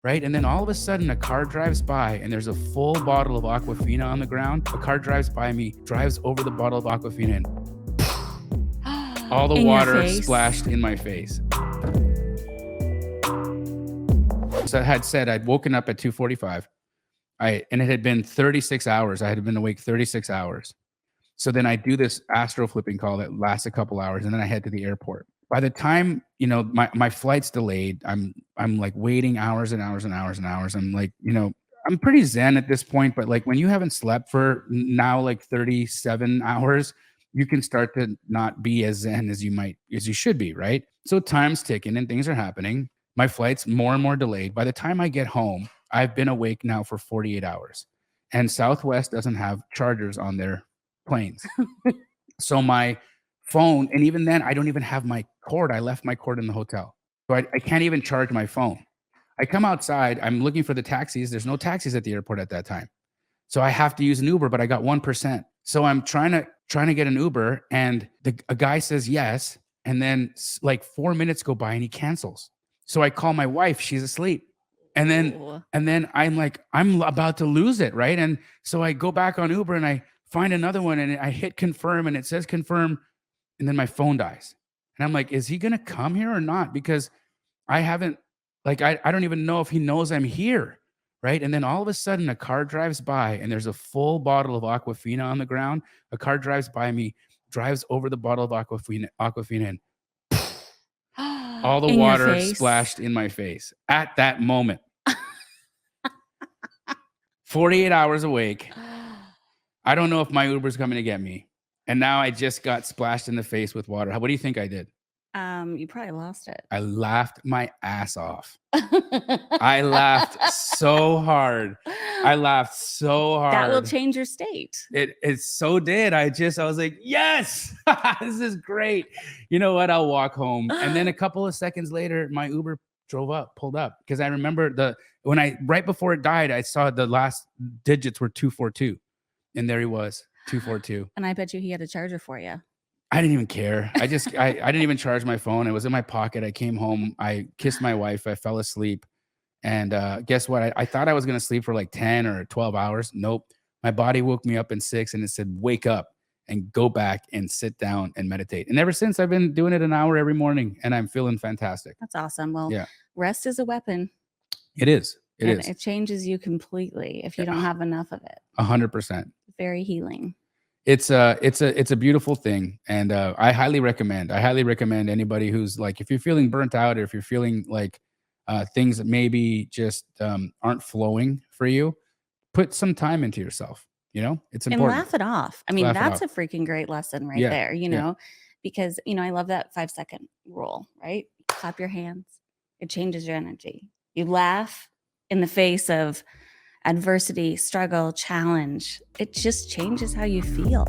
right? And then all of a sudden a car drives by and there's a full bottle of Aquafina on the ground. A car drives by me, drives over the bottle of Aquafina, and all the water splashed in my face. So I had said I'd woken up at 2:45. And it had been 36 hours. I had been awake 36 hours. So then I do this astro flipping call that lasts a couple hours, and then I head to the airport. By the time, you know, my flight's delayed, I'm like waiting hours and hours and hours and hours. I'm like, you know, I'm pretty zen at this point, but like when you haven't slept for now like 37 hours, you can start to not be as zen as you should be, right? So time's ticking and things are happening. My flight's more and more delayed. By the time I get home, I've been awake now for 48 hours, and Southwest doesn't have chargers on their planes. So my phone, and even then, I don't even have my cord. I left my cord in the hotel. So I can't even charge my phone. I come outside. I'm looking for the taxis. There's no taxis at the airport at that time. So I have to use an Uber, but I got 1%. So I'm trying to get an Uber, and a guy says yes. And then like 4 minutes go by and he cancels. So I call my wife. She's asleep. And then I'm like, I'm about to lose it, right? And so I go back on Uber and I find another one and I hit confirm and it says confirm, and then my phone dies. And I'm like, is he gonna come here or not? Because I haven't, like, I don't even know if he knows I'm here, right? And then all of a sudden a car drives by and there's a full bottle of Aquafina on the ground. A car drives by me, drives over the bottle of Aquafina, and all the water splashed in my face at that moment. 48 hours awake. I don't know if my Uber's coming to get me. And now I just got splashed in the face with water. What do you think I did? You probably lost it. I laughed my ass off. I laughed so hard. That will change your state. It so did. I was like, yes, this is great. You know what? I'll walk home. And then a couple of seconds later, my Uber pulled up. Because I remember right before it died, I saw the last digits were 242. And there he was, 242. And I bet you he had a charger for you. I didn't even care. I didn't even charge my phone. It was in my pocket. I came home. I kissed my wife. I fell asleep. And guess what? I thought I was going to sleep for like 10 or 12 hours. Nope. My body woke me up in 6 and it said, wake up and go back and sit down and meditate. And ever since, I've been doing it an hour every morning and I'm feeling fantastic. That's awesome. Well, yeah. Rest is a weapon. It is. It changes you completely if you don't have enough of it. 100%. Very healing. It's a beautiful thing. And I highly recommend anybody who's like, if you're feeling burnt out or if you're feeling like things that maybe just aren't flowing for you, put some time into yourself. You know, it's important. And laugh it off. I mean, that's a freaking great lesson right there, you know, because, you know, I love that 5-second rule, right? Clap your hands. It changes your energy. You laugh in the face of adversity, struggle, challenge. It just changes how you feel.